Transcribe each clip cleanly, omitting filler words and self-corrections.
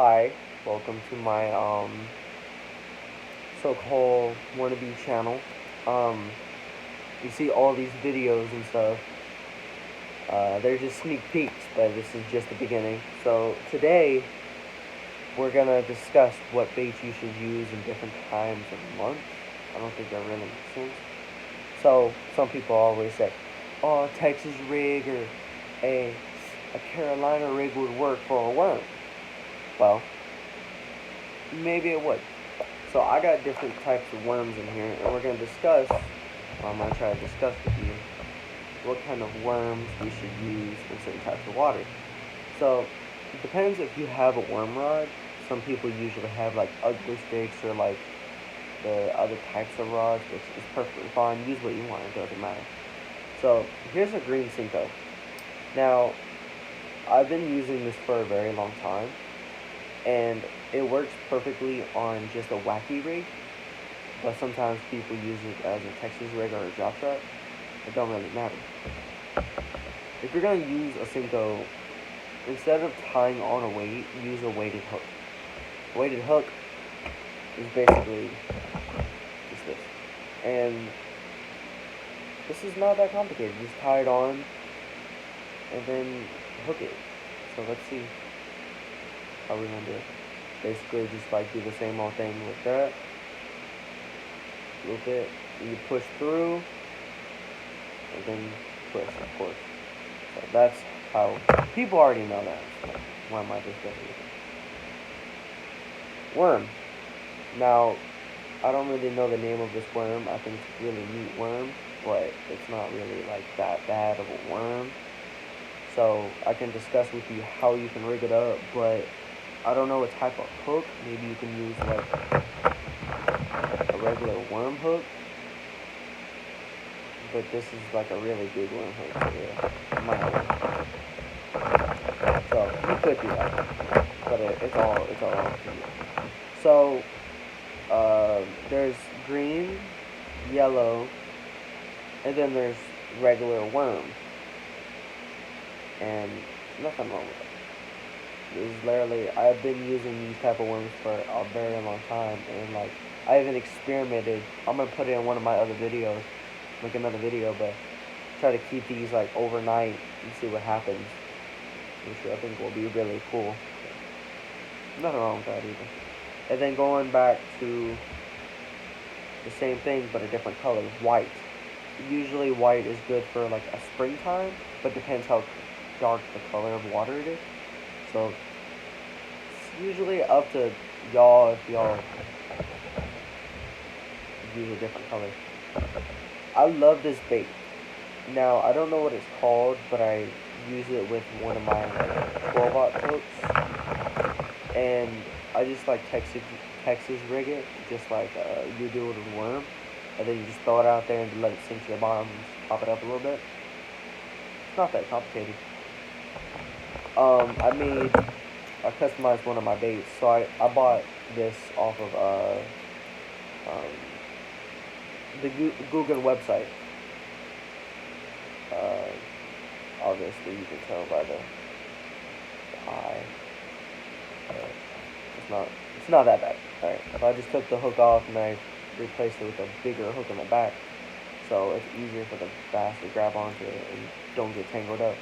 Hi, welcome to my so-called wannabe channel. Um, you see all these videos and stuff. They're just sneak peeks, but this is just the beginning. So today we're gonna discuss what baits you should use in different times of month. I don't think that really makes sense. So some people always say, "Oh, a Texas rig or a a Carolina rig would work for a worm." Well, maybe it would. So I got different types of worms in here, and we're gonna discuss. Or I'm gonna try to discuss with you what kind of worms we should use in certain types of water. So it depends if you have a worm rod. Some people usually have like ugly sticks or like the other types of rods, which is perfectly fine. Use what you want; it doesn't matter. So here's a green Cinco. Now I've been using this for a very long time, and it works perfectly on just a wacky rig. But sometimes people use it as a Texas rig or a drop shot. It don't really matter. If you're gonna use a Cinco, instead of tying on a weight, use a weighted hook. A weighted hook is basically just this, and this is not that complicated. Just tie it on and then hook it. So let's see how we're gonna do it. Basically, just like do the same old thing with that. Loop it, and you push through, and then twist, of course. So that's how people already know that. So why am I discussing it? Worm. Now, I don't really know the name of this worm. I think it's a really neat worm, but it's not really like that bad of a worm. So I can discuss with you how you can rig it up, but I don't know what type of hook. Maybe you can use like a regular worm hook, but this is like a really big worm hook. So yeah, it might not work. So you could do that, but it's all up to you. So there's green, yellow, and then there's regular worm, and nothing wrong with it. This is literally I've been using these type of worms for a very long time, and like I even experimented. I'm gonna put it in one of my other videos, like another video, but try to keep these like overnight and see what happens, which I think will be really cool. Nothing wrong with that either. And then going back to the same thing but a different color, white. Usually white is good for like a springtime, but depends how dark the color of water it is. So it's usually up to y'all if y'all use a different color. I love this bait. Now I don't know what it's called, but I use it with one of my like 12-aught hooks, and I just like Texas rig it, just like you do with a worm, and then you just throw it out there and let it sink to the bottom and just pop it up a little bit. It's not that complicated. I customized one of my baits, so I bought this off of um, the Google website. Uh, Obviously, you can tell by the eye. It's not that bad. Alright, so I just took the hook off and I replaced it with a bigger hook in the back, so it's easier for the bass to grab onto it and don't get tangled up.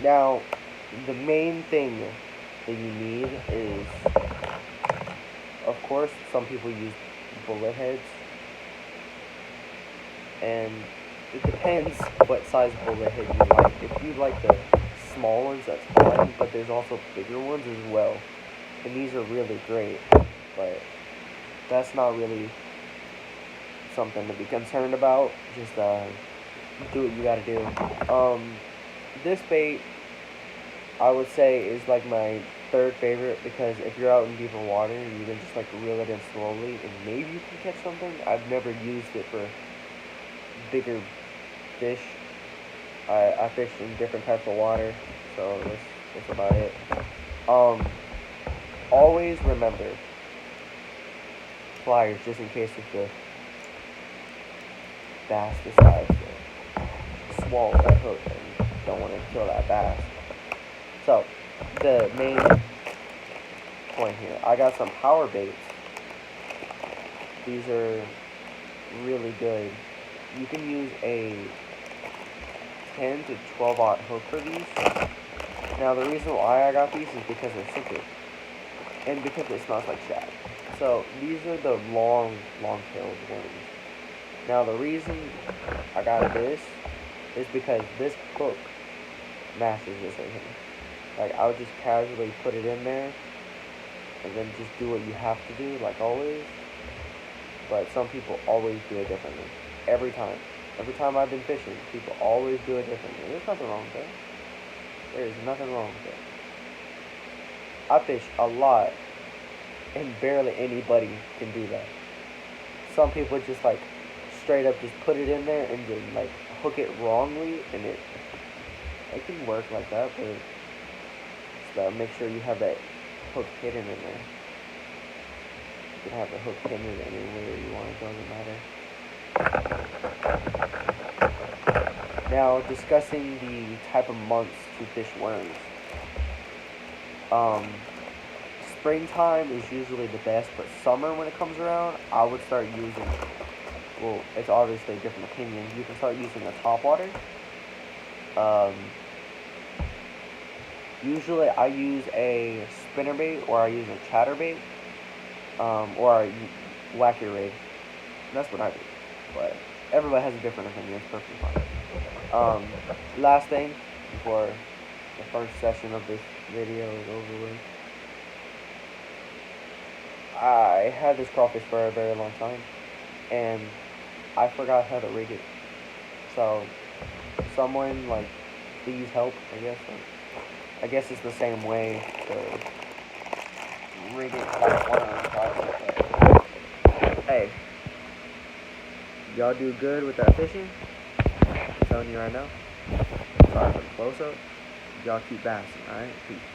Now, the main thing that you need is, of course, some people use bullet heads, and it depends what size bullet head you like. If you like the small ones, that's fine, but there's also bigger ones as well, and these are really great, but that's not really something to be concerned about. Just do what you gotta do. This bait, I would say, is like my third favorite, because if you're out in deeper water, you can just like reel it in slowly, and maybe you can catch something. I've never used it for bigger fish. I fish in different types of water, so that's about it. Um, Always remember pliers, just in case if the bass decides to swallow that hook and you don't want to kill that bass. So the main point here. I got some power baits. These are really good. You can use a 10 to 12-aught hook for these. Now the reason why I got these is because they're sinker, and because it smells like shad. So these are the long-tailed worms. Now the reason I got this is because this hook matches this right here. Like, I would just casually put it in there and then just do what you have to do, like always. But some people always do it differently. Every time I've been fishing, people always do it differently. There's nothing wrong with that. There is nothing wrong with it. I fish a lot, and barely anybody can do that. Some people just like straight up just put it in there and then like hook it wrongly, and it can work like that, but just make sure you have that hook hidden in there. You can have the hook hidden anywhere you want, it doesn't matter. Now, discussing the type of months to fish worms. Springtime is usually the best, but summer, when it comes around, I would start using, well, it's obviously a different opinion. You can start using a topwater. Usually I use a spinnerbait, or I use a chatterbait, or I whack your rig. That's what I do. But everybody has a different opinion. It's perfectly fine. Last thing before the first session of this video is over with. I had this crawfish for a very long time, and I forgot how to rig it. So, someone, like, please help, I guess. I guess it's the same way to rig it like one of the but hey, y'all do good with that fishing. I'm telling you right now. Sorry for the close-up. Y'all keep bassing, alright? Peace.